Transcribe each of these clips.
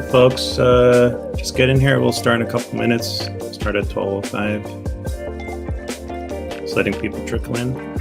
Folks, just get in here. We'll start in a couple minutes. Start at 12:05. Just letting people trickle in.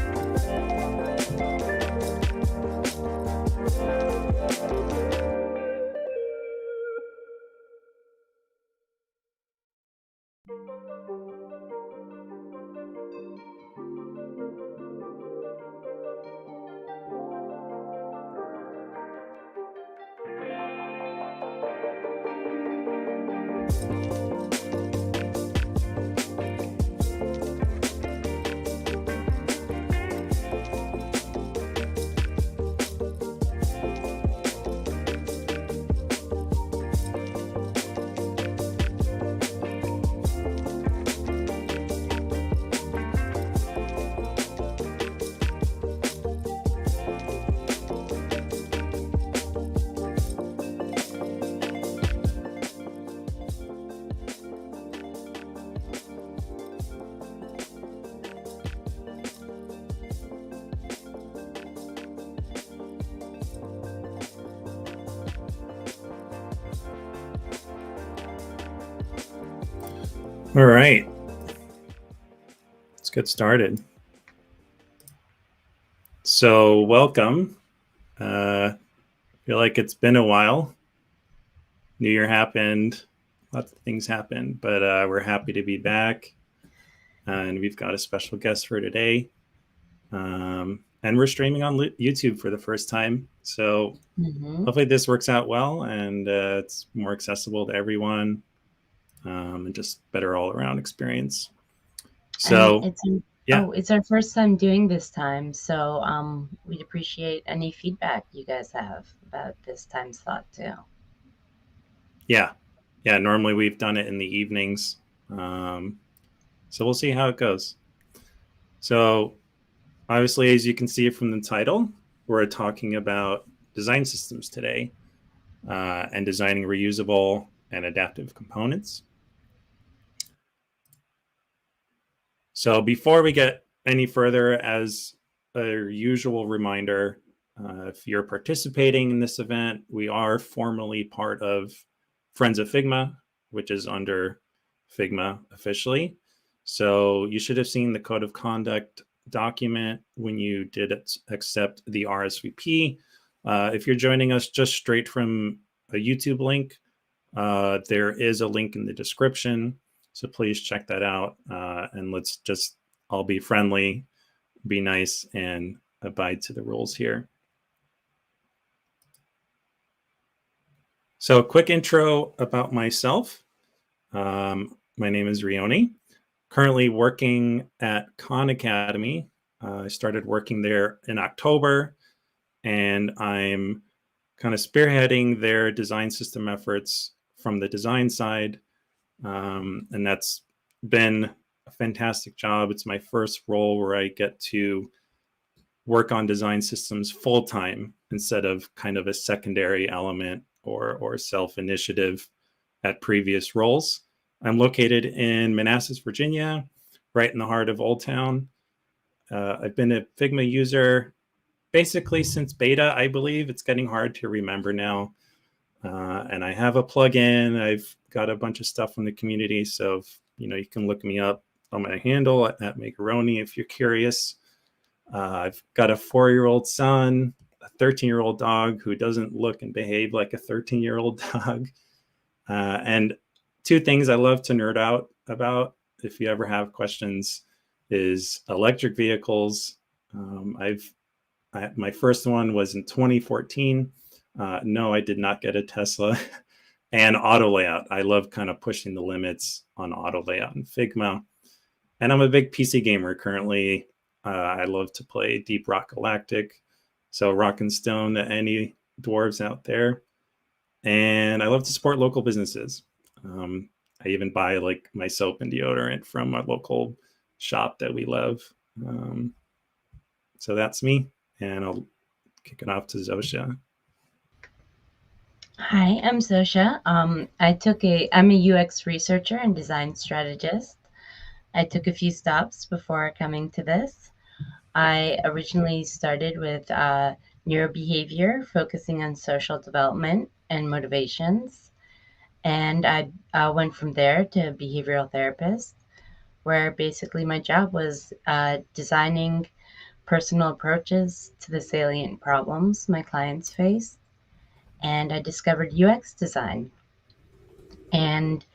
All right, let's get started. So welcome. I feel like it's been a while. New Year happened, lots of things happened, but we're happy to be back. And we've got a special guest for today. And we're streaming on YouTube for the first time. So hopefully this works out well and it's more accessible to everyone. And just better all around experience. So it's our first time doing this time, so we'd appreciate any feedback you guys have about this time slot too. Yeah, normally we've done it in the evenings, so we'll see how it goes. So obviously, as you can see from the title, we're talking about design systems today and designing reusable and adaptive components. So before we get any further, as a usual reminder, if you're participating in this event, we are formally part of Friends of Figma, which is under Figma officially. So you should have seen the code of conduct document when you did accept the RSVP. If you're joining us just straight from a YouTube link, there is a link in the description. So please check that out, and let's just all be friendly, be nice, and abide to the rules here. So a quick intro about myself. My name is Rioni, currently working at Khan Academy. I started working there in October, and I'm kind of spearheading their design system efforts from the design side. And that's been a fantastic job. It's my first role where I get to work on design systems full-time instead of kind of a secondary element or self-initiative at previous roles. I'm located in Manassas, Virginia, right in the heart of Old Town. I've been a Figma user basically since beta, I believe. It's getting hard to remember now. And I have a plugin. I've got a bunch of stuff from the community. So, you can look me up on my handle at Macaroni if you're curious. I've got a 4-year-old son, a 13-year-old dog who doesn't look and behave like a 13-year-old dog. And two things I love to nerd out about, if you ever have questions, is electric vehicles. My first one was in 2014. No, I did not get a Tesla. And auto layout. I love kind of pushing the limits on auto layout in Figma. And I'm a big PC gamer currently. I love to play Deep Rock Galactic. So rock and stone to any dwarves out there. And I love to support local businesses. I even buy like my soap and deodorant from a local shop that we love. So that's me. And I'll kick it off to Zosha. Hi, I'm Zosha. I'm a UX researcher and design strategist. I took a few stops before coming to this. I originally started with neurobehavior, focusing on social development and motivations. And I went from there to behavioral therapist, where basically my job was designing personal approaches to the salient problems my clients face. And I discovered UX design. And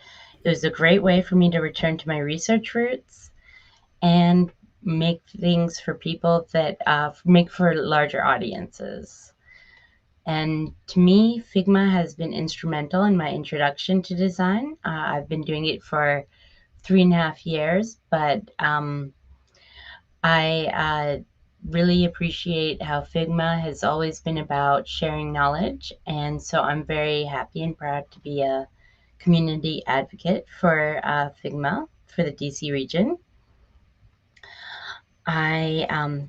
it was a great way for me to return to my research roots and make things for people that make for larger audiences. And to me, Figma has been instrumental in my introduction to design. I've been doing it for 3.5 years, but I really appreciate how Figma has always been about sharing knowledge. And so I'm very happy and proud to be a community advocate for Figma for the DC region.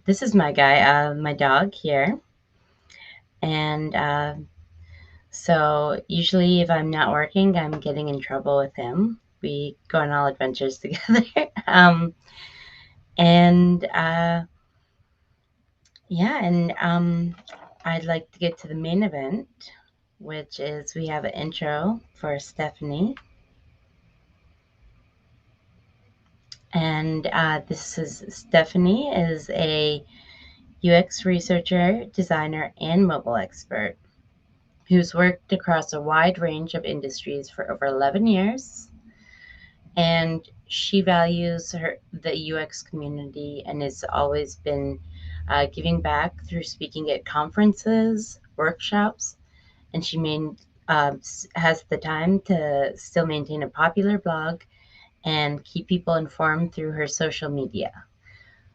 This is my guy, my dog here. And so usually if I'm not working, I'm getting in trouble with him. We go on all adventures together. And yeah, and I'd like to get to the main event, which is we have an intro for Stephanie. And this is Stephanie is a UX researcher, designer, and mobile expert who's worked across a wide range of industries for over 11 years. And she values the UX community and has always been giving back through speaking at conferences, workshops, and she has the time to still maintain a popular blog and keep people informed through her social media.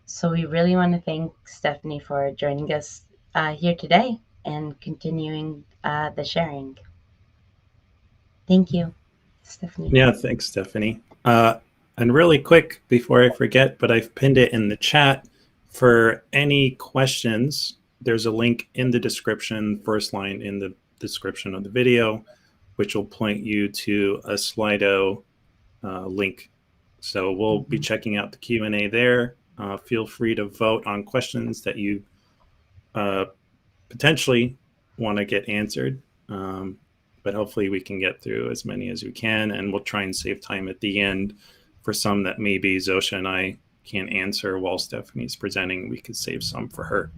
So we really want to thank Stephanie for joining us here today and continuing the sharing. Thank you, Stephanie. Yeah, thanks, Stephanie. And really quick, before I forget, but I've pinned it in the chat. For any questions, there's a link in the description, first line in the description of the video, which will point you to a Slido link. So we'll be checking out the Q&A there. Feel free to vote on questions that you potentially want to get answered. But hopefully we can get through as many as we can, and we'll try and save time at the end for some that maybe Zosha and I can't answer while Stephanie's presenting. We could save some for her.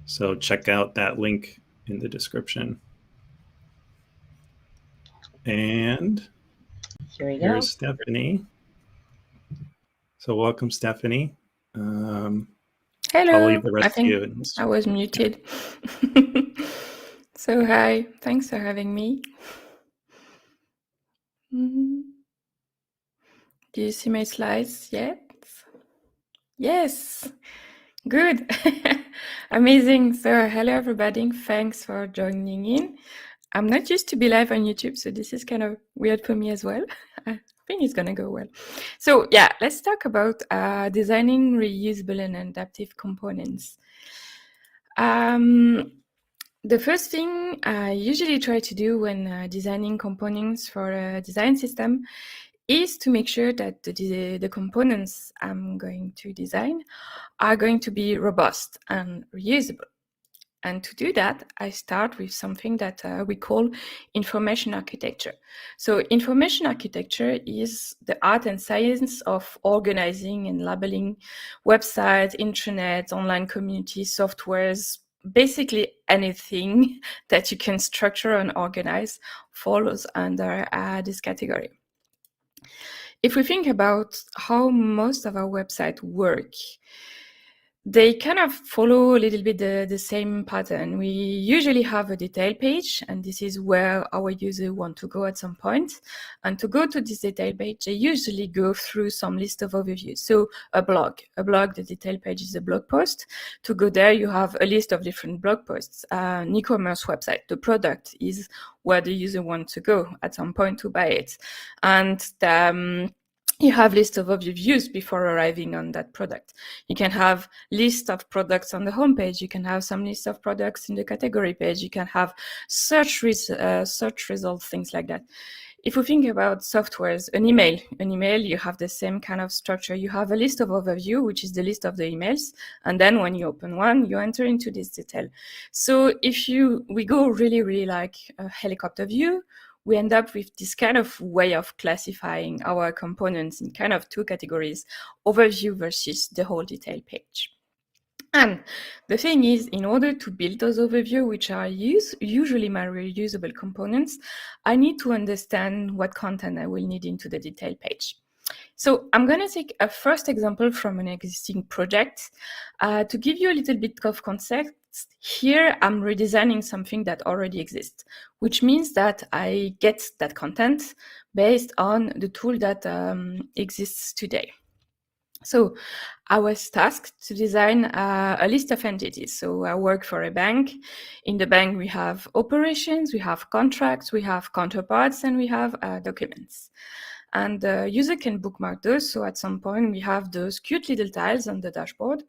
So check out that link in the description. And here we go. Here's Stephanie. So welcome, Stephanie. Hello. I'll leave the rest I think to you. I was muted. So hi, thanks for having me. Do you see my slides yet? Yes, good. Amazing. So hello everybody, thanks for joining in. I'm not used to be live on YouTube, so this is kind of weird for me as well. I think it's gonna go well. So yeah, let's talk about designing reusable and adaptive components. The first thing I usually try to do when designing components for a design system is to make sure that the components I'm going to design are going to be robust and reusable. And to do that, I start with something that we call information architecture. So information architecture is the art and science of organizing and labeling websites, intranet, online communities, softwares, basically anything that you can structure and organize falls under this category. If we think about how most of our websites work, they kind of follow a little bit the same pattern. We usually have a detail page, and this is where our user want to go at some point. And to go to this detail page, they usually go through some list of overviews. So a blog, the detail page is a blog post. To go there, you have a list of different blog posts. An e-commerce website, the product is where the user wants to go at some point to buy it. And you have list of overviews before arriving on that product. You can have list of products on the homepage. You can have some list of products in the category page. You can have search results, things like that. If we think about softwares, an email, you have the same kind of structure. You have a list of overview, which is the list of the emails. And then when you open one, you enter into this detail. So if we go really like a helicopter view, we end up with this kind of way of classifying our components in kind of two categories, overview versus the whole detail page. And the thing is, in order to build those overviews, which are usually my reusable components, I need to understand what content I will need into the detail page. So I'm going to take a first example from an existing project to give you a little bit of context. Here, I'm redesigning something that already exists, which means that I get that content based on the tool that exists today. So I was tasked to design a list of entities. So I work for a bank. In the bank, we have operations, we have contracts, we have counterparts, and we have documents. And the user can bookmark those. So at some point, we have those cute little tiles on the dashboard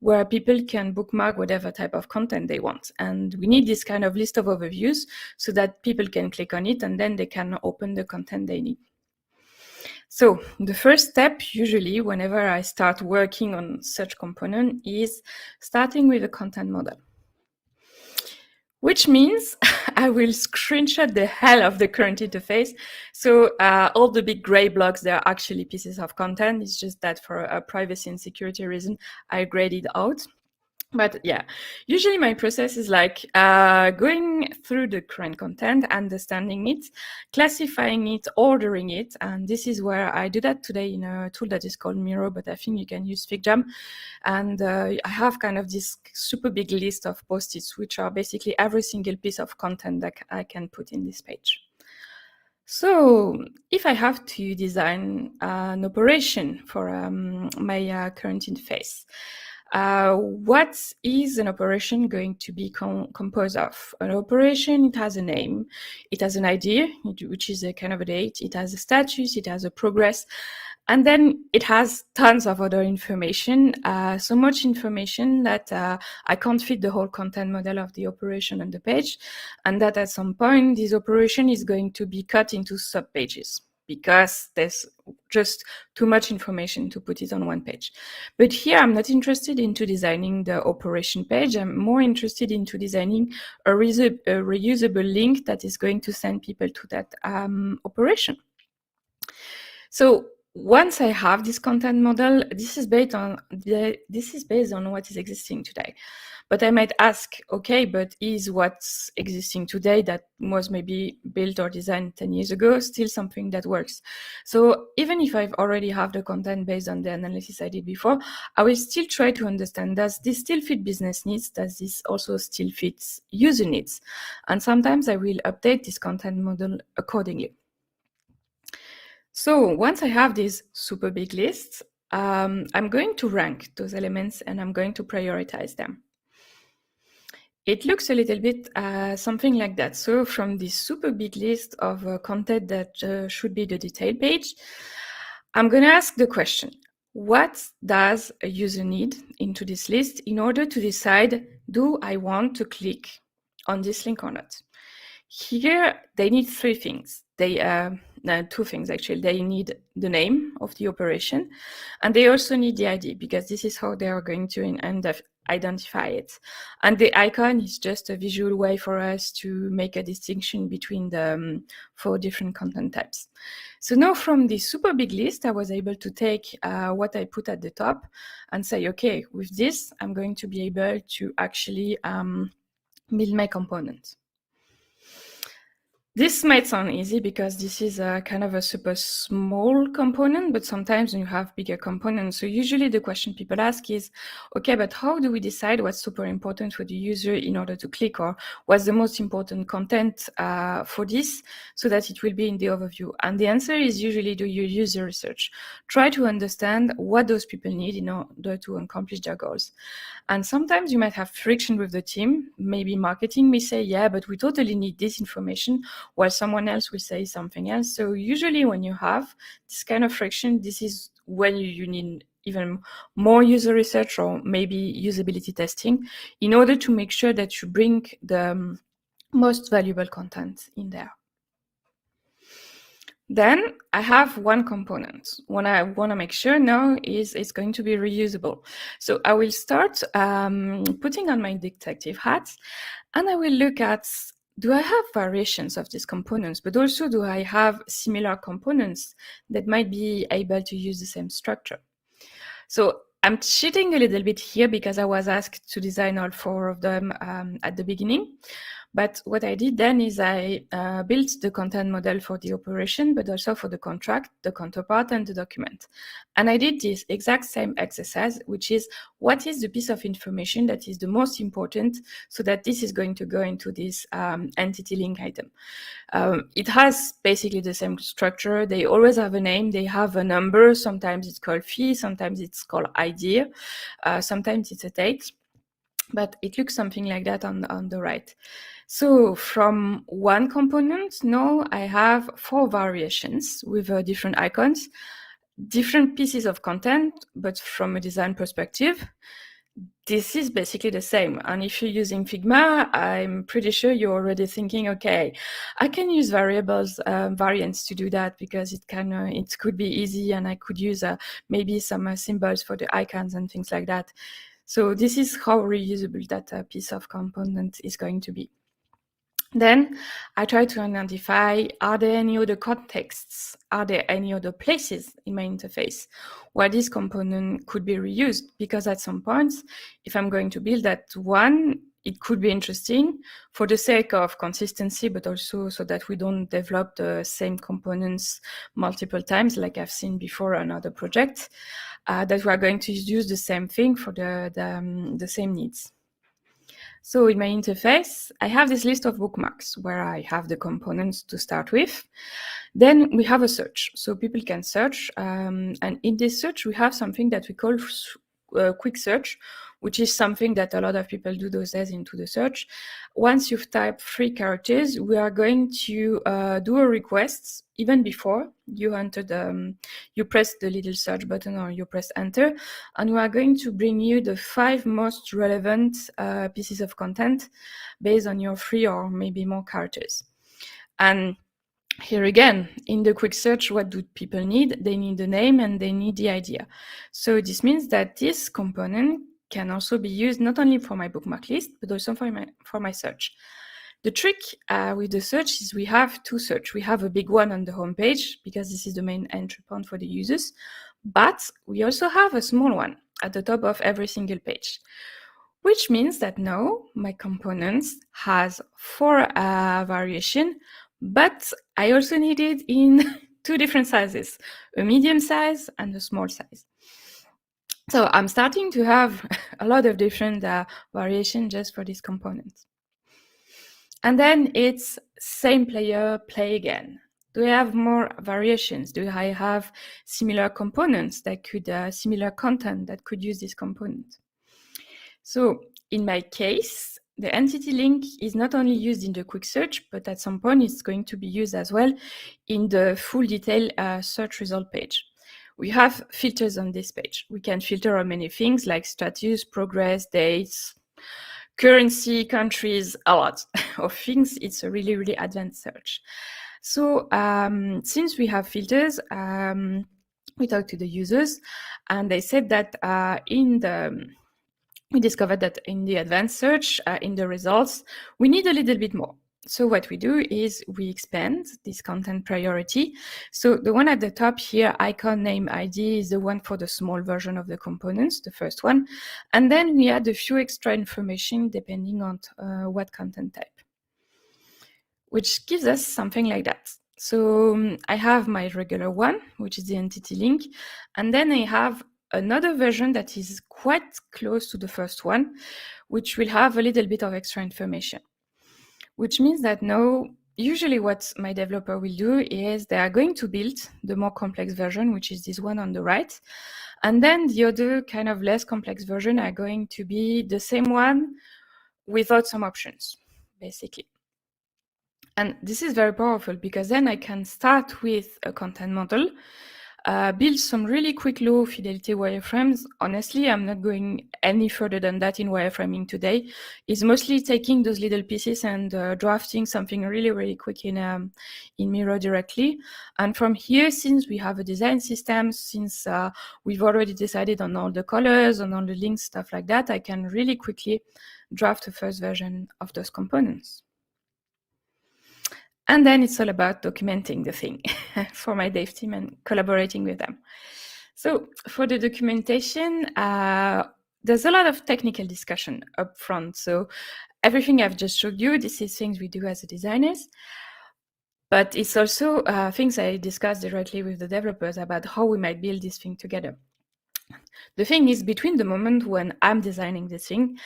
where people can bookmark whatever type of content they want. And we need this kind of list of overviews so that people can click on it and then they can open the content they need. So the first step, usually, whenever I start working on such component, is starting with a content model. Which means I will screenshot the hell of the current interface. So all the big gray blocks, they are actually pieces of content. It's just that for a privacy and security reason, I grayed it out. But yeah, usually my process is like going through the current content, understanding it, classifying it, ordering it. And this is where I do that today in a tool that is called Miro, but I think you can use Figma. And I have kind of this super big list of post-its, which are basically every single piece of content that I can put in this page. So if I have to design an operation for my current interface, what is an operation going to be composed of? An operation, it has a name, it has an ID, which is a kind of a date, it has a status, it has a progress, and then it has tons of other information, so much information that I can't fit the whole content model of the operation on the page, and that at some point, this operation is going to be cut into sub-pages, because there's just too much information to put it on one page. But here, I'm not interested into designing the operation page. I'm more interested into designing a reusable link that is going to send people to that operation. So once I have this content model, this is based on what is existing today. But I might ask, okay, but is what's existing today that was maybe built or designed 10 years ago still something that works? So even if I've already have the content based on the analysis I did before, I will still try to understand, does this still fit business needs? Does this also still fit user needs? And sometimes I will update this content model accordingly. So once I have this super big list, I'm going to rank those elements and I'm going to prioritize them. It looks a little bit something like that. So from this super big list of content that should be the detail page, I'm going to ask the question, what does a user need into this list in order to decide, do I want to click on this link or not? Here, they need three things. Two things actually. They need the name of the operation, and they also need the ID, because this is how they are going to identify it. And the icon is just a visual way for us to make a distinction between the 4 different content types. So now from this super big list, I was able to take what I put at the top and say, okay, with this, I'm going to be able to actually build my component. This might sound easy because this is a kind of a super small component, but sometimes when you have bigger components, so usually the question people ask is, okay, but how do we decide what's super important for the user in order to click, or what's the most important content for this so that it will be in the overview? And the answer is usually do your user research. Try to understand what those people need in order to accomplish their goals. And sometimes you might have friction with the team. Maybe marketing may say, yeah, but we totally need this information, while someone else will say something else. So usually when you have this kind of friction, this is when you need even more user research or maybe usability testing in order to make sure that you bring the most valuable content in there. Then I have one component. What I want to make sure now is it's going to be reusable. So I will start putting on my detective hat, and I will look at do I have variations of these components, but also do I have similar components that might be able to use the same structure? So I'm cheating a little bit here because I was asked to design all 4 of them at the beginning. But what I did then is I built the content model for the operation, but also for the contract, the counterpart, and the document. And I did this exact same exercise, which is what is the piece of information that is the most important so that this is going to go into this entity link item. It has basically the same structure. They always have a name. They have a number. Sometimes it's called fee. Sometimes it's called idea. Sometimes it's a date. But it looks something like that on the right. So from one component, now I have 4 variations with different icons, different pieces of content, but from a design perspective, this is basically the same. And if you're using Figma, I'm pretty sure you're already thinking, okay, I can use variables, variants to do that because it could be easy, and I could use maybe some symbols for the icons and things like that. So this is how reusable that piece of component is going to be. Then I try to identify, are there any other contexts? Are there any other places in my interface where this component could be reused? Because at some point, if I'm going to build that one, it could be interesting for the sake of consistency, but also so that we don't develop the same components multiple times, like I've seen before on other projects, that we are going to use the same thing for the same needs. So in my interface, I have this list of bookmarks where I have the components to start with. Then we have a search. So people can search. And in this search, we have something that we call quick search, which is something that a lot of people do those days into the search. Once you've typed 3 characters, we are going to do a request even before you entered, you press the little search button or you press enter, and we are going to bring you the 5 most relevant pieces of content based on your 3 or maybe more characters. And here again, in the quick search, what do people need? They need the name and they need the idea. So this means that this component can also be used not only for my bookmark list, but also for my search. The trick with the search is we have 2 search. We have a big one on the home page because this is the main entry point for the users, but we also have a small one at the top of every single page, which means that now my components has 4 variation, but I also need it in 2 different sizes, a medium size and a small size. So I'm starting to have a lot of different variation just for these components. And then it's same player, play again. Do I have more variations? Do I have similar components that could, similar content that could use this component? So in my case, the entity link is not only used in the quick search, but at some point it's going to be used as well in the full detail search result page. We have filters on this page. We can filter on many things like status, progress, dates, currency, countries, a lot of things. It's a really, really advanced search. So since we have filters, we talked to the users and they said that we discovered that in the advanced search, in the results, we need a little bit more. So what we do is we expand this content priority. So the one at the top here, icon name ID, is the one for the small version of the components, the first one. And then we add a few extra information depending on what content type, which gives us something like that. So I have my regular one, which is the entity link. And then I have another version that is quite close to the first one, which will have a little bit of extra information, which means that now, usually what my developer will do is they are going to build the more complex version, which is this one on the right. And then the other kind of less complex version are going to be the same one without some options, basically. And this is very powerful because then I can start with a content model, build some really quick low fidelity wireframes. Honestly, I'm not going any further than that in wireframing today. It's mostly taking those little pieces and drafting something really, really quick in Miro directly. And from here, since we have a design system, since we've already decided on all the colors, on all the links, stuff like that, I can really quickly draft the first version of those components. And then it's all about documenting the thing for my dev team and collaborating with them. So for the documentation, there's a lot of technical discussion up front. So everything I've just showed you, this is things we do as designers. But it's also things I discuss directly with the developers about how we might build this thing together. The thing is, between the moment when I'm designing this thing,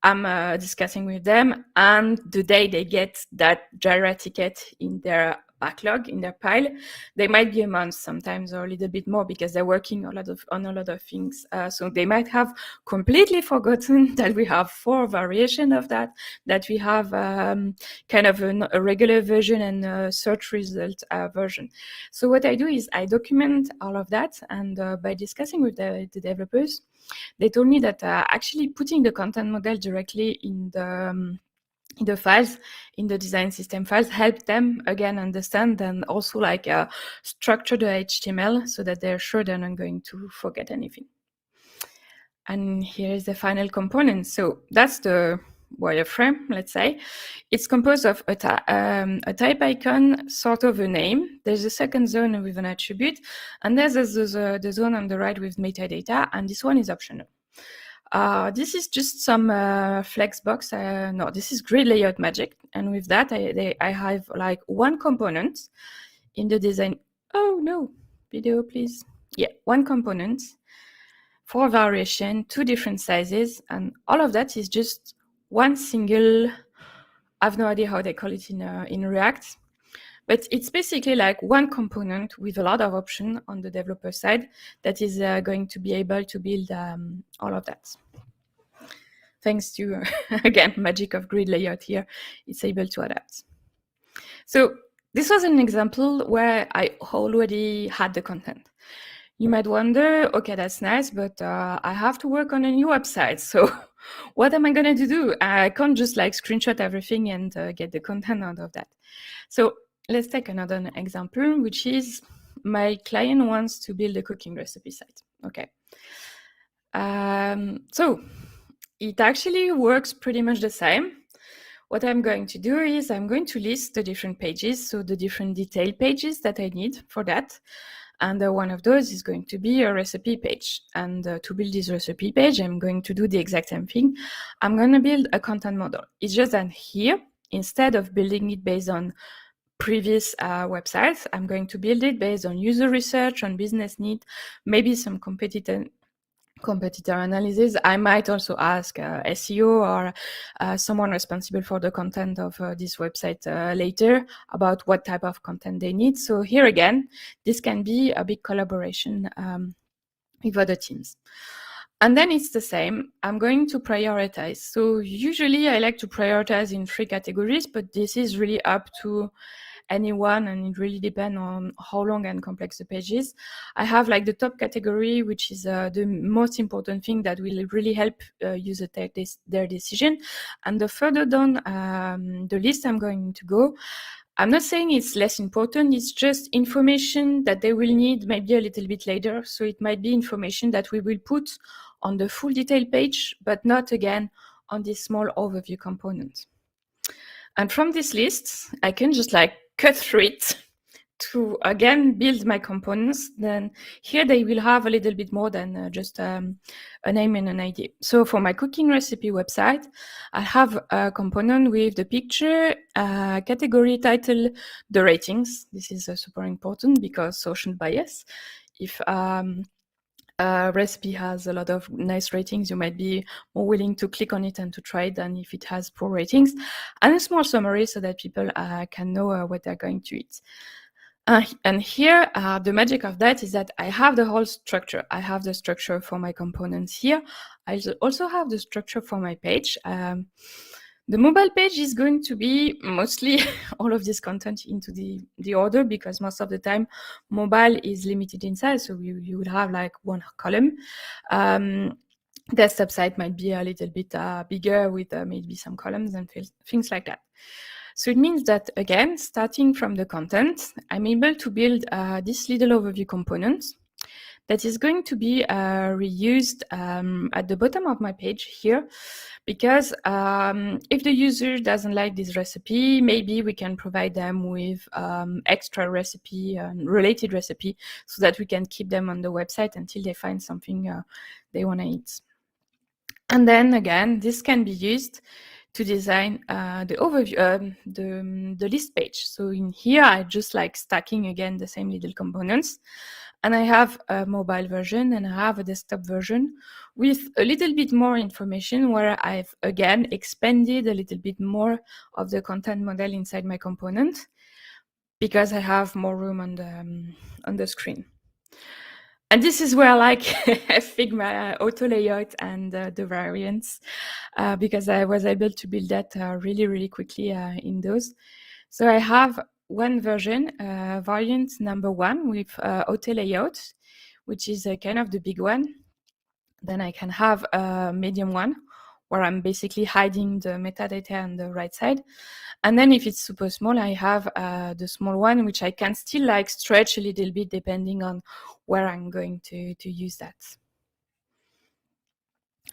I'm discussing with them, and the day they get that Jira ticket in their backlog, in their pile, they might be a month sometimes, or a little bit more, because they're working on a lot of things. So they might have completely forgotten that we have 4 variations of that we have kind of a regular version and a search result version. So what I do is I document all of that, and by discussing with the developers, they told me that actually putting the content model directly in the files, in the design system files, help them again understand and also like structure the HTML so that they're sure they're not going to forget anything. And here's the final component. So that's the wireframe, let's say. It's composed of a type icon, sort of a name. There's a second zone with an attribute, and there's the zone on the right with metadata, and this one is optional. This is just some flex box. No, this is grid layout magic, and with that, I have like one component in the design. Oh no, video please. Yeah, one component, 4 variation, 2 different sizes, and all of that is just one single. I have no idea how they call it in React, but it's basically like one component with a lot of options on the developer side that is going to be able to build all of that. Thanks to, again, magic of grid layout here, it's able to adapt. So this was an example where I already had the content. You might wonder, okay, that's nice, but I have to work on a new website. So what am I going to do? I can't just like screenshot everything and get the content out of that. So let's take another example, which is my client wants to build a cooking recipe site. Okay. So it actually works pretty much the same. What I'm going to do is I'm going to list the different pages, so the different detail pages that I need for that. And one of those is going to be a recipe page. And to build this recipe page, I'm going to do the exact same thing. I'm going to build a content model. It's just that here, instead of building it based on previous websites, I'm going to build it based on user research, on business need, maybe some competitor analysis. I might also ask SEO or someone responsible for the content of this website later about what type of content they need. So here again, this can be a big collaboration with other teams. And then it's the same. I'm going to prioritize. So usually I like to prioritize in 3 categories, but this is really up to anyone, and it really depends on how long and complex the page is. I have like the top category, which is the most important thing that will really help user take their decision. And the further down the list I'm going to go, I'm not saying it's less important, it's just information that they will need maybe a little bit later. So it might be information that we will put on the full detail page, but not again on this small overview component. And from this list, I can just like cut through it to again build my components. Then here they will have a little bit more than just a name and an ID. So for my cooking recipe website, I have a component with the picture, category, title, the ratings. This is super important because social bias. If a recipe has a lot of nice ratings, you might be more willing to click on it and to try it than if it has poor ratings. And a small summary so that people can know what they're going to eat. And here, the magic of that is that I have the whole structure. I have the structure for my components here. I also have the structure for my page. The mobile page is going to be mostly all of this content into the order, because most of the time mobile is limited in size. So you will have like one column. Desktop site might be a little bit bigger with maybe some columns and things like that. So it means that, again, starting from the content, I'm able to build this little overview component that is going to be reused at the bottom of my page here, because if the user doesn't like this recipe, maybe we can provide them with extra recipe and related recipe so that we can keep them on the website until they find something they want to eat. And then again, this can be used to design the overview, the list page. So in here, I just like stacking again the same little components. And I have a mobile version and I have a desktop version with a little bit more information where I've again expanded a little bit more of the content model inside my component because I have more room on the screen. And this is where I like Figma auto layout and the variants, because I was able to build that really, really quickly in those. So I have one version, variant number 1 with auto layout, which is kind of the big one. Then I can have a medium one, where I'm basically hiding the metadata on the right side. And then if it's super small, I have the small one, which I can still like stretch a little bit depending on where I'm going to use that.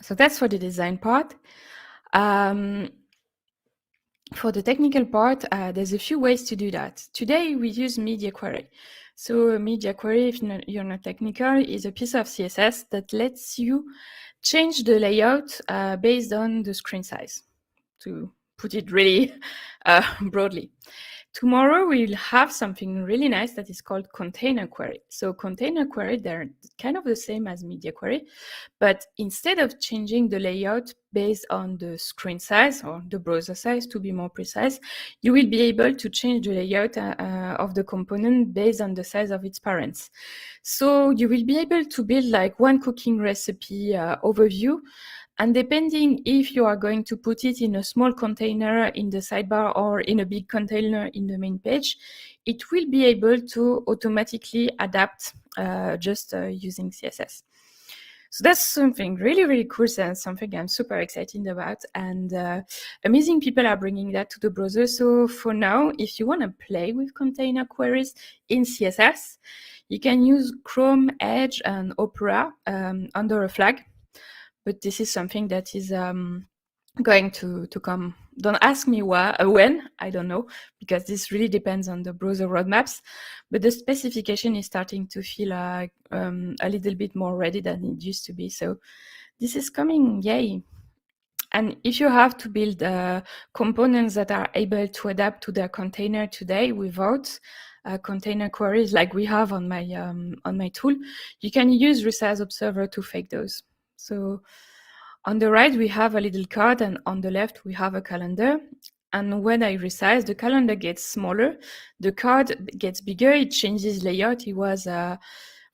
So that's for the design part. For the technical part, there's a few ways to do that. Today, we use media query. So a media query, if you're not technical, is a piece of CSS that lets you change the layout based on the screen size, to put it really broadly. Tomorrow, we'll have something really nice that is called container query. So container query, they're kind of the same as media query, but instead of changing the layout based on the screen size or the browser size, to be more precise, you will be able to change the layout of the component based on the size of its parents. So you will be able to build like one cooking recipe overview. And depending if you are going to put it in a small container in the sidebar or in a big container in the main page, it will be able to automatically adapt just using CSS. So that's something really, really cool and something I'm super excited about. And amazing people are bringing that to the browser. So for now, if you want to play with container queries in CSS, you can use Chrome, Edge, and Opera under a flag. But this is something that is going to come. Don't ask me when, I don't know, because this really depends on the browser roadmaps. But the specification is starting to feel a little bit more ready than it used to be. So this is coming, yay. And if you have to build components that are able to adapt to their container today without container queries like we have on my tool, you can use Resize Observer to fake those. So on the right, we have a little card, and on the left, we have a calendar. And when I resize, the calendar gets smaller, the card gets bigger, it changes layout. It was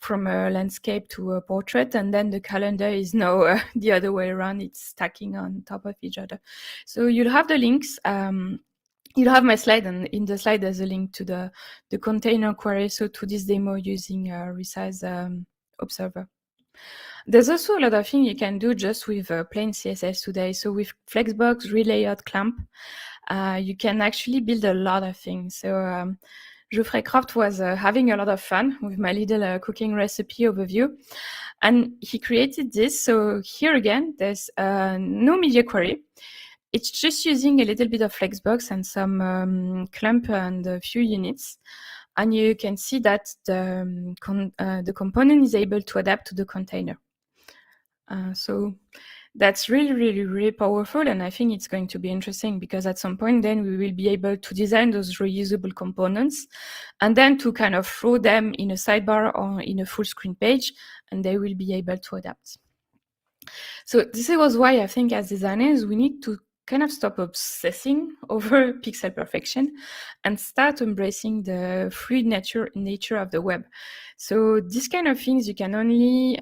from a landscape to a portrait, and then the calendar is now the other way around. It's stacking on top of each other. So you'll have the links. You'll have my slide, and in the slide, there's a link to the container query, so to this demo using Resize Observer. There's also a lot of things you can do just with plain CSS today. So with Flexbox, Relayout, Clamp, you can actually build a lot of things. So Geoffrey Croft was having a lot of fun with my little cooking recipe overview. And he created this. So here again, there's no media query. It's just using a little bit of Flexbox and some Clamp and a few units. And you can see that the component is able to adapt to the container. So that's really, really, really powerful. And I think it's going to be interesting because at some point then we will be able to design those reusable components and then to kind of throw them in a sidebar or in a full screen page, and they will be able to adapt. So this was why I think as designers, we need to kind of stop obsessing over pixel perfection and start embracing the fluid nature of the web. So these kind of things, you can only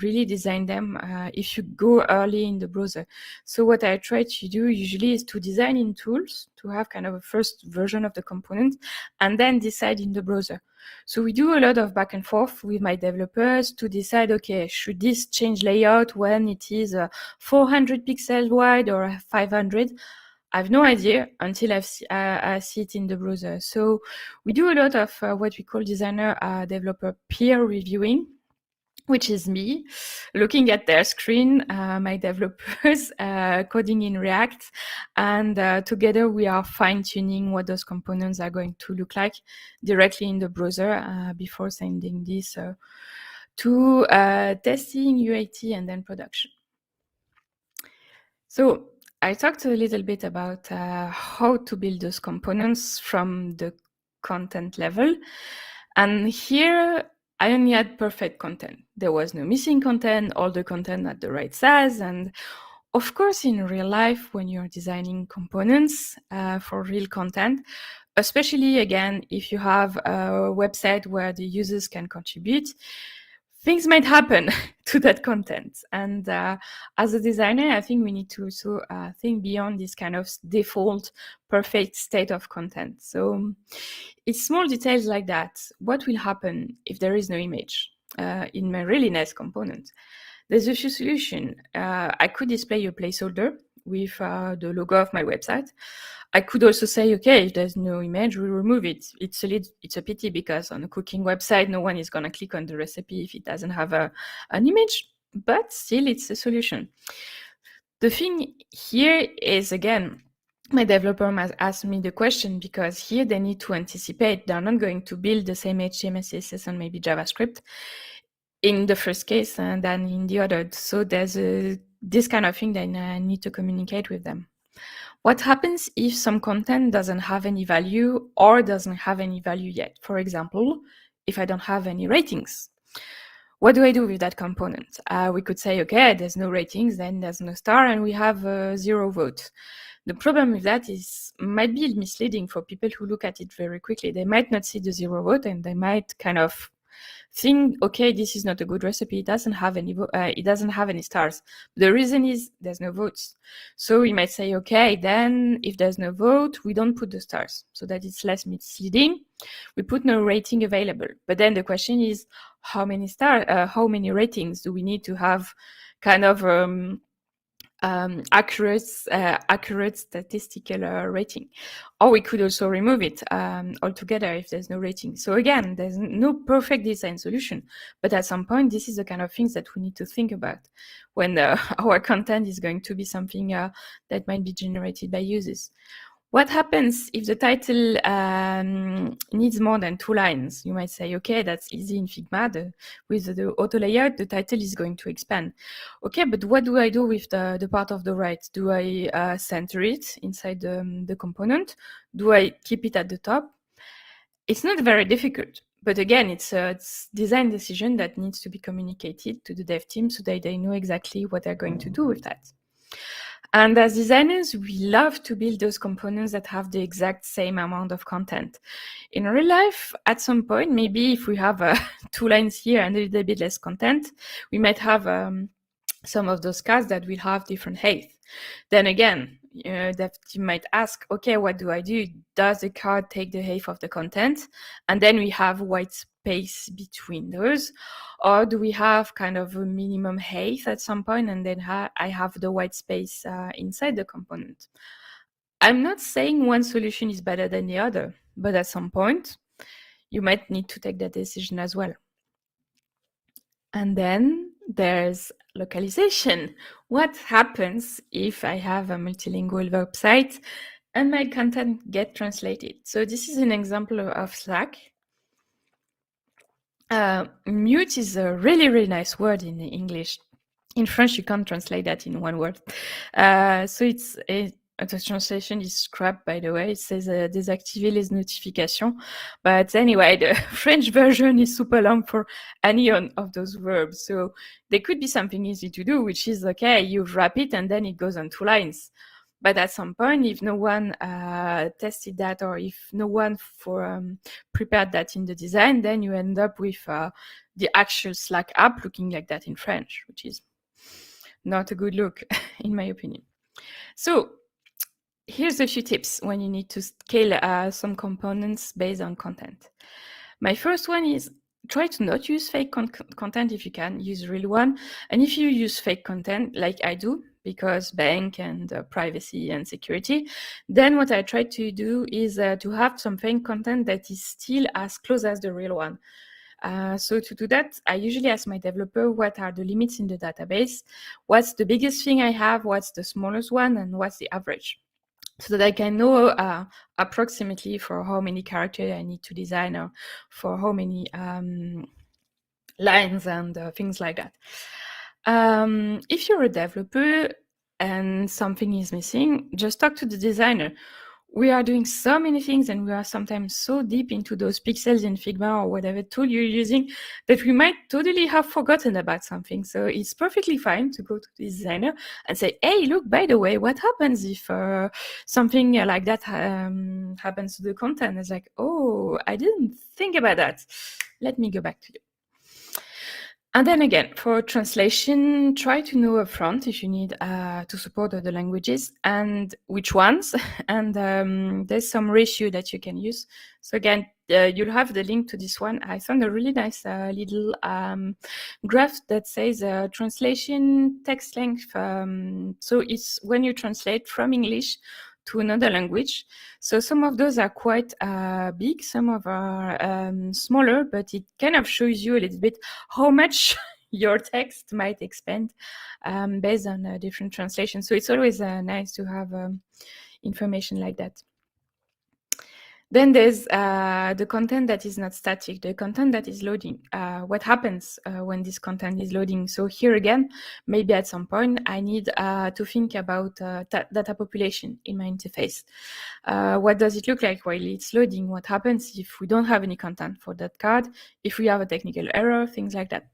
really design them if you go early in the browser. So what I try to do usually is to design in tools, to have kind of a first version of the component, and then decide in the browser. So we do a lot of back and forth with my developers to decide, okay, should this change layout when it is 400 pixels wide or 500? I have no idea until I see it in the browser. So we do a lot of what we call designer developer peer reviewing. which is me, looking at their screen, my developers coding in React, and together we are fine-tuning what those components are going to look like directly in the browser before sending this to testing, UAT, and then production. So I talked a little bit about how to build those components from the content level. And here I only had perfect content. There was no missing content, all the content at the right size. And of course, in real life, when you're designing components for real content, especially again, if you have a website where the users can contribute, things might happen to that content. And as a designer, I think we need to also think beyond this kind of default perfect state of content. So it's small details like that. What will happen if there is no image in my really nice component? There's a few solutions. I could display a placeholder with the logo of my website. I could also say, okay, if there's no image, we remove it. It's a pity because on a cooking website, no one is going to click on the recipe if it doesn't have an image, but still it's a solution. The thing here is, again, my developer has asked me the question because here they need to anticipate. They're not going to build the same HTML, CSS, and maybe JavaScript in the first case than in the other. So there's this kind of thing that I need to communicate with them. What happens if some content doesn't have any value or doesn't have any value yet? For example, if I don't have any ratings, what do I do with that component? We could say, okay, there's no ratings, then there's no star, and we have 0 votes. The problem with that is might be misleading for people who look at it very quickly. They might not see the 0 vote, and they might kind of think, okay, this is not a good recipe. It doesn't have any stars. The reason is there's no votes. So we might say, okay, then if there's no vote, we don't put the stars so that it's less misleading. We put no rating available. But then the question is, how many ratings do we need to have kind of accurate statistical rating? Or we could also remove it altogether if there's no rating. So again, there's no perfect design solution, but at some point, this is the kind of things that we need to think about when our content is going to be something that might be generated by users. What happens if the title needs more than 2 lines? You might say, okay, that's easy in Figma. With the auto layout, the title is going to expand. Okay, but what do I do with the part of the right? Do I center it inside the component? Do I keep it at the top? It's not very difficult. But again, it's a design decision that needs to be communicated to the dev team so that they know exactly what they're going to do with that. And as designers, we love to build those components that have the exact same amount of content. In real life, at some point, maybe if we have 2 lines here and a little bit less content, we might have some of those cards that will have different height. Then again, that you might ask, okay, what do I do? Does the card take the height of the content? And then we have white space between those. Or do we have kind of a minimum height at some point, and then I have the white space inside the component? I'm not saying one solution is better than the other, but at some point, you might need to take that decision as well. And then there's localization. What happens if I have a multilingual website and my content get translated? So this is an example of Slack. Mute is a really, really nice word in English. In French, you can't translate that in one word. So it's the translation is scrapped, by the way. It says désactiver les notifications. But anyway, the French version is super long for any of those verbs. So there could be something easy to do, which is, okay, you wrap it and then it goes on 2 lines. But at some point, if no one tested that, or if no one prepared that in the design, then you end up with the actual Slack app looking like that in French, which is not a good look, in my opinion. So here's a few tips when you need to scale some components based on content. My first one is try to not use fake content if you can, use real one. And if you use fake content, like I do, because bank and privacy and security, then what I try to do is to have some fake content that is still as close as the real one. So to do that, I usually ask my developer what are the limits in the database, what's the biggest thing I have, what's the smallest one, and what's the average, so that I can know approximately for how many characters I need to design, or for how many lines and things like that. If you're a developer and something is missing, just talk to the designer. We are doing so many things, and we are sometimes so deep into those pixels in Figma or whatever tool you're using that we might totally have forgotten about something. So it's perfectly fine to go to the designer and say, hey, look, by the way, what happens if something like that happens to the content? It's like, oh, I didn't think about that. Let me go back to you. And then again, for translation, try to know upfront if you need to support other languages and which ones. And there's some ratio that you can use. So again, you'll have the link to this one. I found a really nice little graph that says translation text length. So it's when you translate from English to another language. So some of those are quite big, some of are smaller, but it kind of shows you a little bit how much your text might expand based on different translations. So it's always nice to have information like that. Then there's the content that is not static, the content that is loading. What happens when this content is loading? So here again, maybe at some point I need to think about data population in my interface. What does it look like while it's loading? What happens if we don't have any content for that card? If we have a technical error, things like that.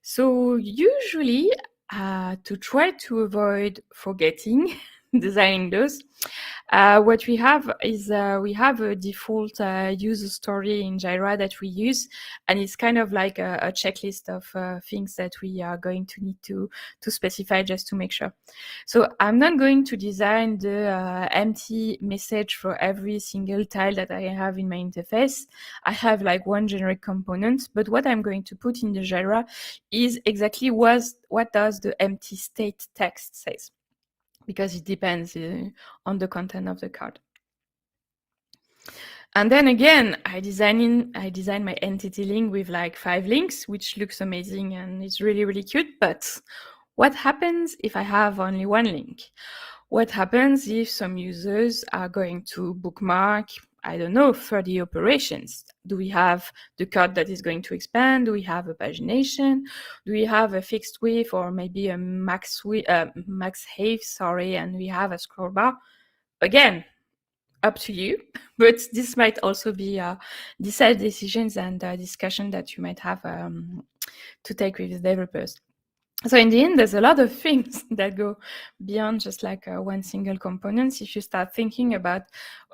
So usually, to try to avoid forgetting designing those, what we have is we have a default user story in Jira that we use, and it's kind of like a checklist of things that we are going to need to specify just to make sure. So I'm not going to design the empty message for every single tile that I have in my interface. I have like one generic component, but what I'm going to put in the Jira is exactly what does the empty state text says, because it depends on the content of the card. And then again, I design my entity link with like 5 links, which looks amazing and it's really, really cute. But what happens if I have only 1 link? What happens if some users are going to bookmark, I don't know, 30 operations? Do we have the card that is going to expand? Do we have a pagination? Do we have a fixed width or maybe a max height, and we have a scroll bar? Again, up to you, but this might also be decide decisions and discussion that you might have to take with the developers. So in the end, there's a lot of things that go beyond just like one single component. If you start thinking about,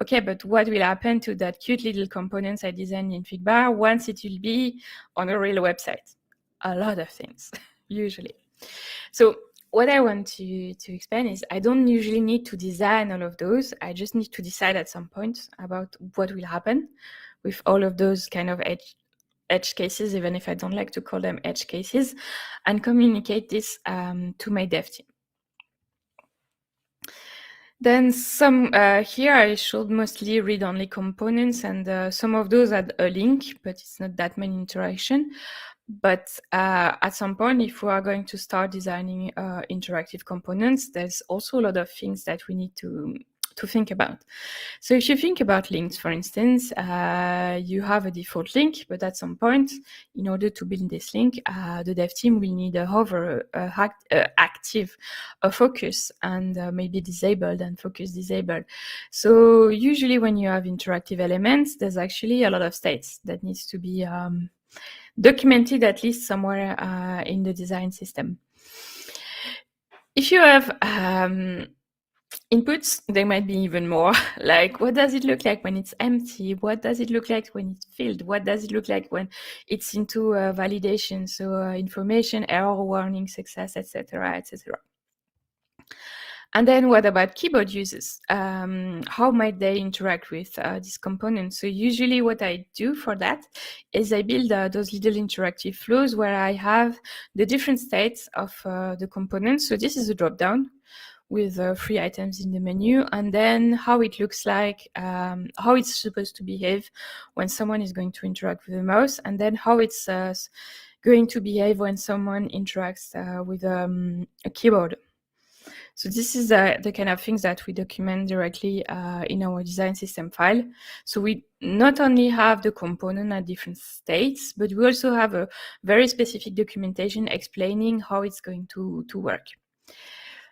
okay, but what will happen to that cute little components I designed in Figma once it will be on a real website? A lot of things, usually. So what I want to explain is I don't usually need to design all of those. I just need to decide at some point about what will happen with all of those kind of edge cases, even if I don't like to call them edge cases, and communicate this to my dev team. Then some here I should mostly read-only components, and some of those had a link, but it's not that many interaction. But at some point, if we are going to start designing interactive components, there's also a lot of things that we need to think about. So if you think about links, for instance, you have a default link, but at some point, in order to build this link, the dev team will need a hover, active, a focus, and maybe disabled and focus disabled. So usually when you have interactive elements, there's actually a lot of states that needs to be documented at least somewhere in the design system. If you have inputs, there might be even more. Like, what does it look like when it's empty? What does it look like when it's filled? What does it look like when it's into validation? So information, error, warning, success, etc., etc. And then what about keyboard users? How might they interact with this component? So usually what I do for that is I build those little interactive flows where I have the different states of the components. So this is a drop-down with 3 items in the menu, and then how it looks like, how it's supposed to behave when someone is going to interact with the mouse, and then how it's going to behave when someone interacts with a keyboard. So this is the kind of things that we document directly in our design system file. So we not only have the component at different states, but we also have a very specific documentation explaining how it's going to work.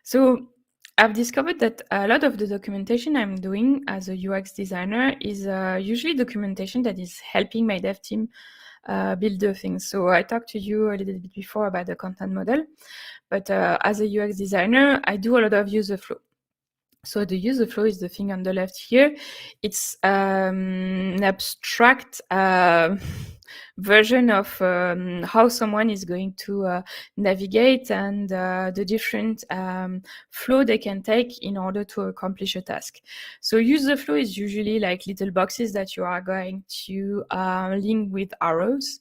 So I've discovered that a lot of the documentation I'm doing as a UX designer is usually documentation that is helping my dev team build the things. So I talked to you a little bit before about the content model, but as a UX designer, I do a lot of user flow. So the user flow is the thing on the left here. It's an abstract version of how someone is going to navigate and the different flow they can take in order to accomplish a task. So user flow is usually like little boxes that you are going to link with arrows.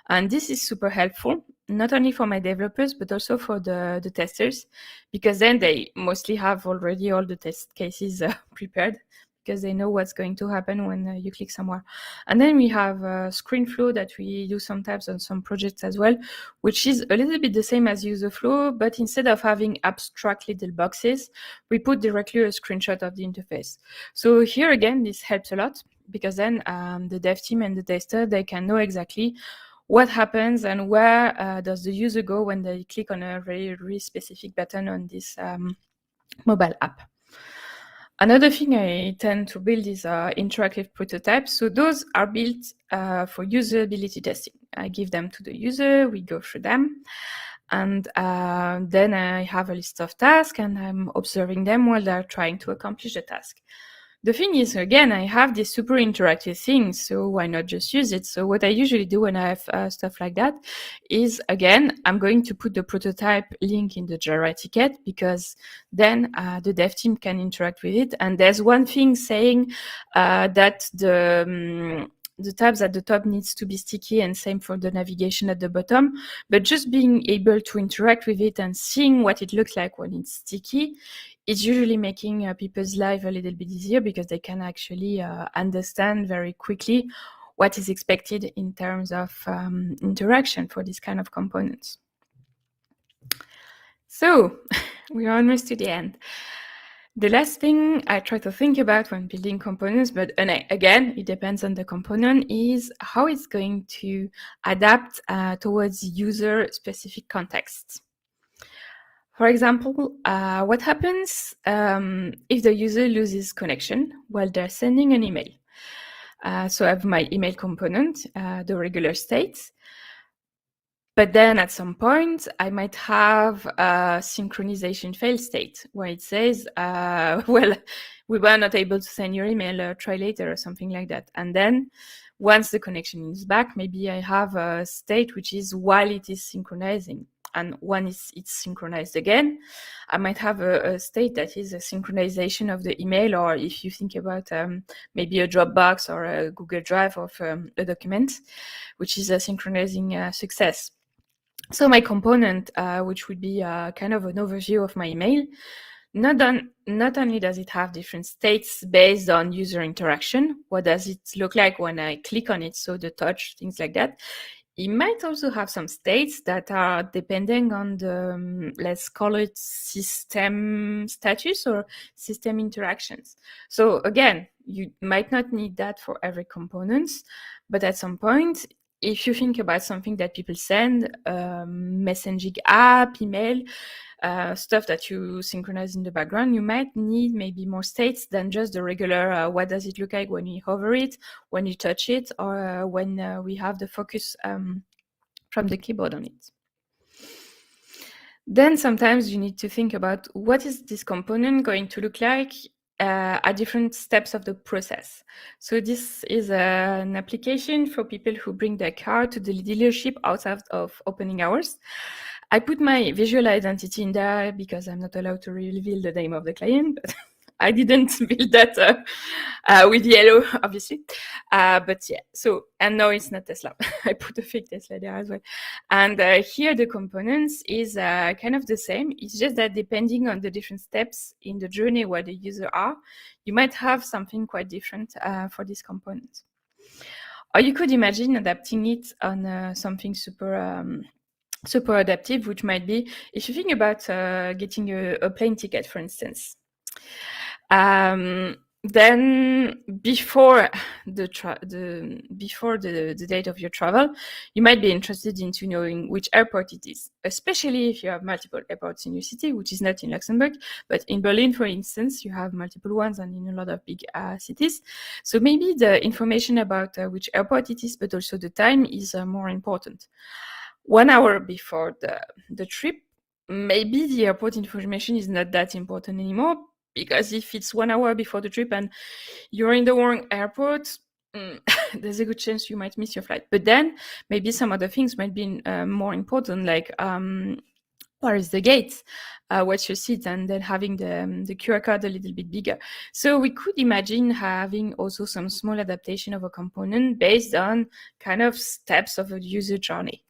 And this is super helpful, not only for my developers, but also for the testers, because then they mostly have already all the test cases prepared, because they know what's going to happen when you click somewhere. And then we have screen flow that we do sometimes on some projects as well, which is a little bit the same as user flow, but instead of having abstract little boxes, we put directly a screenshot of the interface. So here again, this helps a lot, because then the dev team and the tester, they can know exactly what happens and where does the user go when they click on a very specific button on this mobile app. Another thing I tend to build is interactive prototypes. So those are built for usability testing. I give them to the user, we go through them, and then I have a list of tasks and I'm observing them while they're trying to accomplish the task. The thing is, again, I have this super interactive thing, so why not just use it? So what I usually do when I have stuff like that is, again, I'm going to put the prototype link in the Jira ticket, because then the dev team can interact with it. And there's one thing saying that the tabs at the top needs to be sticky, and same for the navigation at the bottom. But just being able to interact with it and seeing what it looks like when it's sticky, it's usually making people's life a little bit easier, because they can actually understand very quickly what is expected in terms of interaction for this kind of components. So we're almost to the end. The last thing I try to think about when building components, but again, it depends on the component, is how it's going to adapt towards user-specific contexts. For example, what happens if the user loses connection while they're sending an email? So I have my email component, the regular state. But then at some point, I might have a synchronization fail state where it says, well, we were not able to send your email, try later, or something like that. And then once the connection is back, maybe I have a state which is while it is synchronizing. And when it's synchronized again, I might have a state that is a synchronization of the email, or if you think about maybe a Dropbox or a Google Drive of a document, which is a synchronizing success. So my component, which would be kind of an overview of my email, not only does it have different states based on user interaction, what does it look like when I click on it, so the touch, things like that. It might also have some states that are depending on the, let's call it system status or system interactions. So again, you might not need that for every component, but at some point, if you think about something that people send, messaging app, email, stuff that you synchronize in the background, you might need maybe more states than just the regular what does it look like when you hover it, when you touch it, or when we have the focus from the keyboard on it. Then sometimes you need to think about what is this component going to look like at different steps of the process. So this is an application for people who bring their car to the dealership outside of opening hours. I put my visual identity in there because I'm not allowed to reveal the name of the client, but I didn't build that with yellow, obviously. But yeah, so, and no, it's not Tesla. I put a fake Tesla there as well. And here the components is kind of the same. It's just that depending on the different steps in the journey where the user are, you might have something quite different for this component. Or you could imagine adapting it on something super adaptive, which might be, if you think about getting a plane ticket, for instance. Then before the date of your travel, you might be interested into knowing which airport it is, especially if you have multiple airports in your city, which is not in Luxembourg, but in Berlin, for instance, you have multiple ones, and in a lot of big cities. So maybe the information about which airport it is, but also the time is more important. 1 hour before the trip, maybe the airport information is not that important anymore, because if it's 1 hour before the trip and you're in the wrong airport, there's a good chance you might miss your flight. But then maybe some other things might be more important, like where is the gate, what's your seat, and then having the QR code a little bit bigger. So we could imagine having also some small adaptation of a component based on kind of steps of a user journey.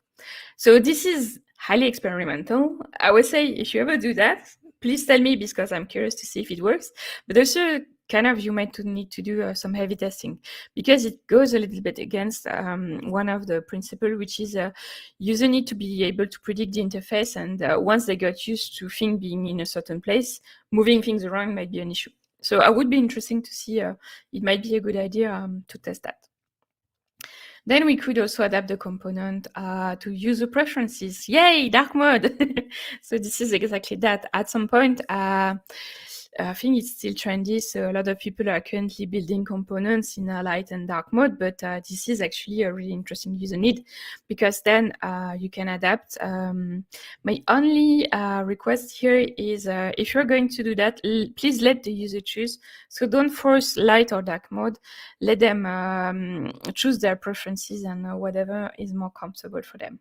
So this is highly experimental. I would say if you ever do that, please tell me, because I'm curious to see if it works. But also, kind of, you might need to do some heavy testing, because it goes a little bit against one of the principles, which is users need to be able to predict the interface. And once they got used to things being in a certain place, moving things around might be an issue. So I would be interesting to see, it might be a good idea to test that. Then we could also adapt the component to user preferences. Yay, dark mode! So this is exactly that. At some point, I think it's still trendy, so a lot of people are currently building components in a light and dark mode, but this is actually a really interesting user need, because then you can adapt. My only request here is if you're going to do that, please let the user choose. So don't force light or dark mode. Let them choose their preferences and whatever is more comfortable for them.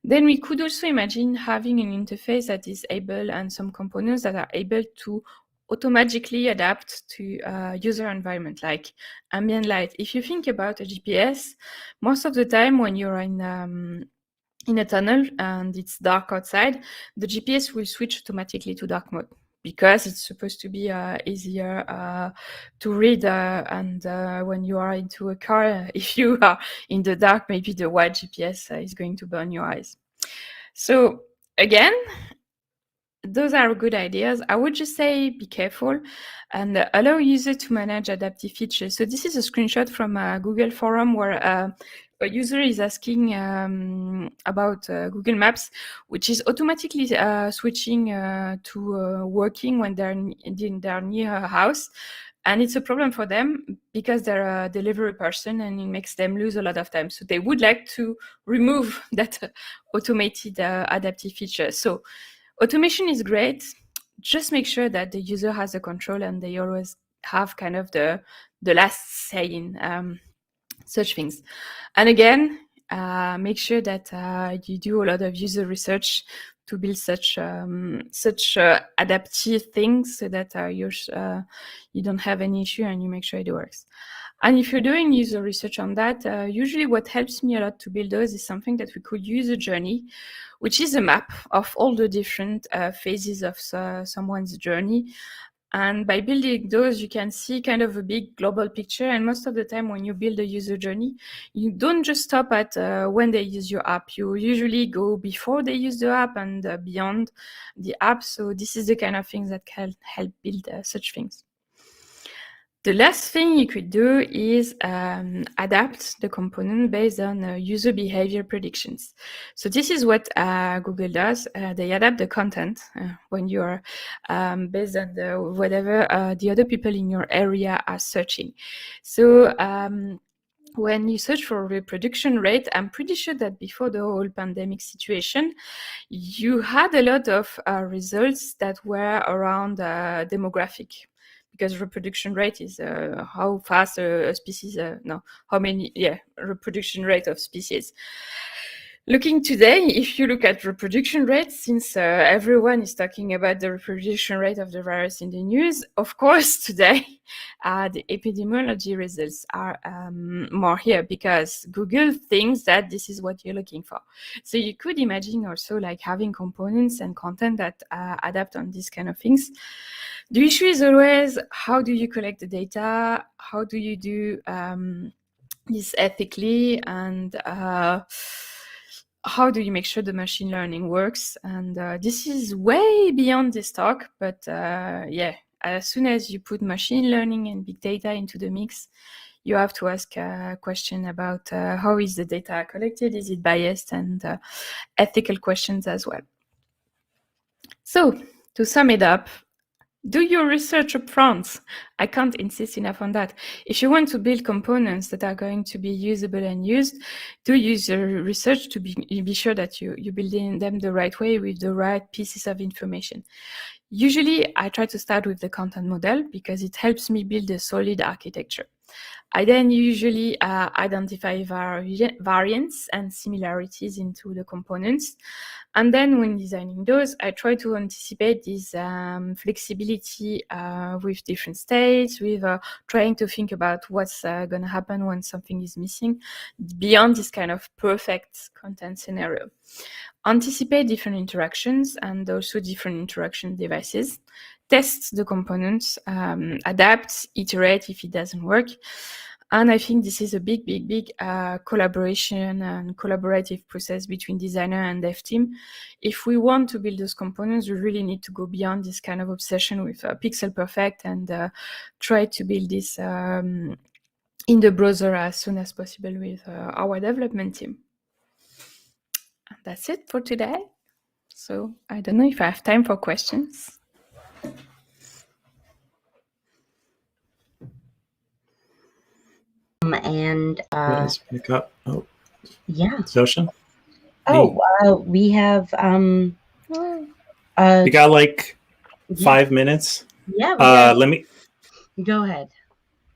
Then we could also imagine having an interface that is able, and some components that are able to automatically adapt to user environment, like ambient light. If you think about a GPS, most of the time when you're in a tunnel and it's dark outside, the GPS will switch automatically to dark mode, because it's supposed to be easier to read. And when you are into a car, if you are in the dark, maybe the white GPS is going to burn your eyes. So again, those are good ideas. I would just say be careful and allow users to manage adaptive features. So this is a screenshot from a Google forum where a user is asking about Google Maps, which is automatically switching to working when they're near a house. And it's a problem for them because they're a delivery person, and it makes them lose a lot of time. So they would like to remove that automated adaptive feature. So automation is great. Just make sure that the user has the control and they always have kind of the last say in such things. And again, make sure that you do a lot of user research to build such adaptive things, so that you don't have any issue and you make sure it works. And if you're doing user research on that, usually what helps me a lot to build those is something that we call user journey, which is a map of all the different phases of someone's journey. And by building those, you can see kind of a big global picture. And most of the time when you build a user journey, you don't just stop at when they use your app. You usually go before they use the app and beyond the app. So this is the kind of things that can help build such things. The last thing you could do is adapt the component based on user behavior predictions. So this is what Google does. They adapt the content when you're based on whatever the other people in your area are searching. So when you search for reproduction rate, I'm pretty sure that before the whole pandemic situation, you had a lot of results that were around demographic. Because reproduction rate is how fast a species, reproduction rate of species. Looking today, if you look at reproduction rates, since everyone is talking about the reproduction rate of the virus in the news, of course, today the epidemiology results are more here because Google thinks that this is what you're looking for. So you could imagine also like having components and content that adapt on these kind of things. The issue is always, how do you collect the data? How do you do this ethically? And how do you make sure the machine learning works? And this is way beyond this talk, but yeah, as soon as you put machine learning and big data into the mix, you have to ask a question about how is the data collected, is it biased, and ethical questions as well. So to sum it up, do your research up front. I can't insist enough on that. If you want to build components that are going to be usable and used, do use your research to be sure that you're building them the right way with the right pieces of information. Usually, I try to start with the content model because it helps me build a solid architecture. I then usually identify variants and similarities into the components. And then when designing those, I try to anticipate this flexibility with different states, with trying to think about what's going to happen when something is missing, beyond this kind of perfect content scenario. Anticipate different interactions and also different interaction devices. Test the components, adapt, iterate if it doesn't work. And I think this is a big collaboration and collaborative process between designer and dev team. If we want to build those components, we really need to go beyond this kind of obsession with pixel perfect and try to build this in the browser as soon as possible with our development team. And that's it for today. So I don't know if I have time for questions. And Let's pick up. Oh, yeah. Zosha? Oh, we have we got like 5 minutes. Yeah. Let me go ahead.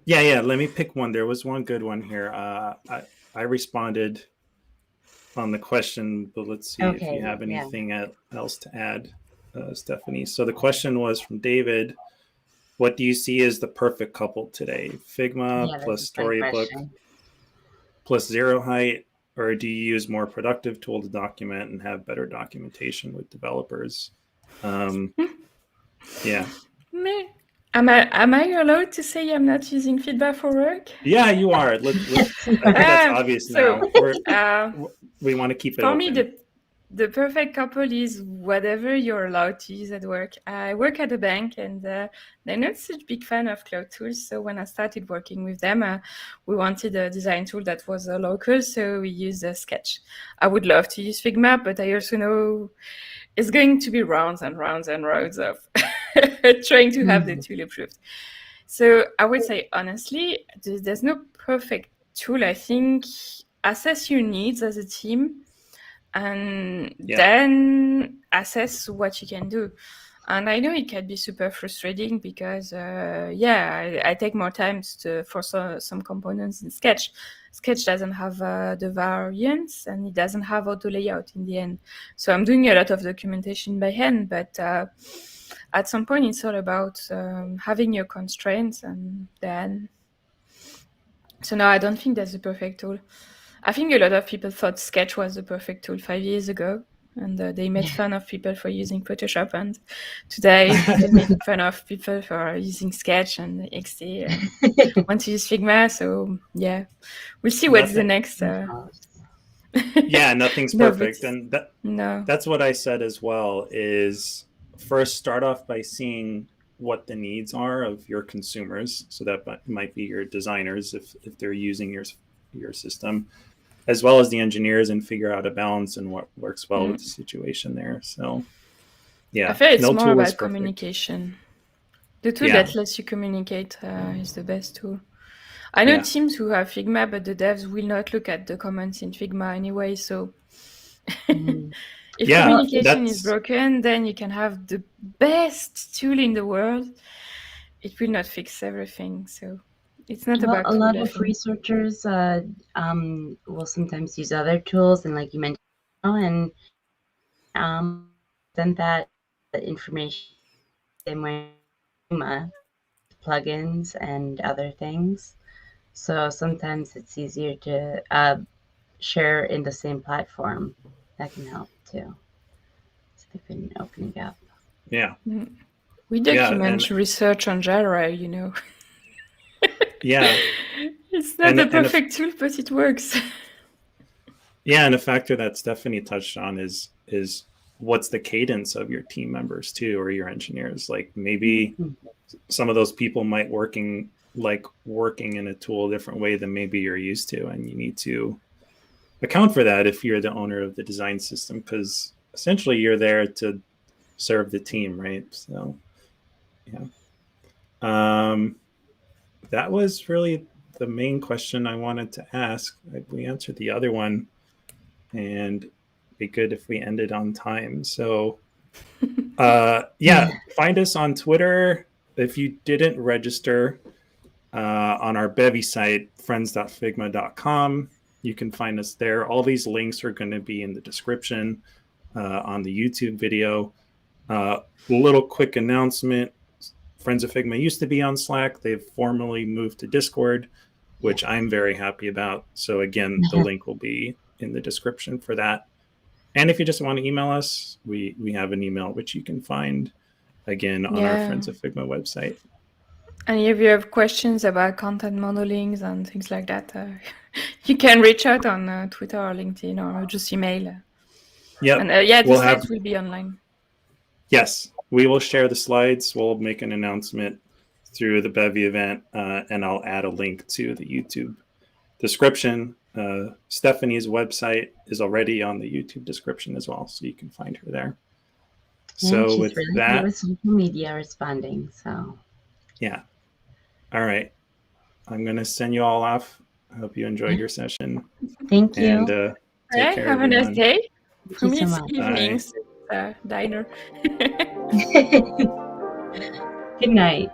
Yeah. Let me pick one. There was one good one here. I responded on the question, but let's see if you have anything else to add, Stephanie. So the question was from David. What do you see as the perfect couple today? Figma plus Storybook plus Zero Height, or do you use more productive tool to document and have better documentation with developers? Yeah. Am I allowed to say I'm not using Figma for work? Yeah, you are. I think that's obvious now. We want to keep it open. For me, the perfect couple is whatever you're allowed to use at work. I work at a bank and they're not such a big fan of cloud tools. So when I started working with them, we wanted a design tool that was local. So we used Sketch. I would love to use Figma, but I also know it's going to be rounds and rounds and rounds of trying to have the tool approved. So I would say, honestly, there's no perfect tool. I think assess your needs as a team and then assess what you can do. And I know it can be super frustrating because, I take more time for some components in Sketch. Sketch doesn't have the variants and it doesn't have auto layout in the end. So I'm doing a lot of documentation by hand, but at some point it's all about having your constraints and then... So no, I don't think that's the perfect tool. I think a lot of people thought Sketch was the perfect tool 5 years ago, and they made fun of people for using Photoshop, and today they make fun of people for using Sketch and XD and want to use Figma. So yeah, we'll see what's the next. Yeah, nothing's perfect, and that's what I said as well. Is first start off by seeing what the needs are of your consumers. So that might be your designers if they're using your system, as well as the engineers, and figure out a balance and what works well with the situation there. So yeah, I feel it's more about communication. The tool that lets you communicate is the best tool. I know teams who have Figma, but the devs will not look at the comments in Figma anyway. So if communication is broken, then you can have the best tool in the world. It will not fix everything. So it's not about a lot of researchers will sometimes use other tools, and like you mentioned, and send that information same way Figma, plugins and other things. So sometimes it's easier to share in the same platform. That can help too. So they've been opening up. Yeah. We Yeah, document research on Jira, you know. Yeah. It's not the perfect tool, but it works. Yeah, and a factor that Stephanie touched on is what's the cadence of your team members too, or your engineers. Like maybe some of those people might working in a tool a different way than maybe you're used to, and you need to account for that if you're the owner of the design system, because essentially you're there to serve the team, right? So yeah. That was really the main question I wanted to ask. We answered the other one, and it'd be good if we ended on time. So yeah, find us on Twitter. If you didn't register on our Bevy site, friends.figma.com, you can find us there. All these links are going to be in the description on the YouTube video. Little quick announcement. Friends of Figma used to be on Slack. They've formally moved to Discord, which I'm very happy about. So again, the link will be in the description for that. And if you just want to email us, we have an email which you can find again on our Friends of Figma website. And if you have questions about content modelings and things like that, you can reach out on Twitter or LinkedIn or just email. Yeah. And the slides will be online. Yes, we will share the slides. We'll make an announcement through the Bevy event, and I'll add a link to the YouTube description. Stephanie's website is already on the YouTube description as well, so you can find her there. Yeah, so she's with really that, good with social media responding. So yeah. All right. I'm going to send you all off. I hope you enjoyed your session. Thank you. And take care, have a nice day. Thank For you me, so it's much. evenings. Diner. Good night.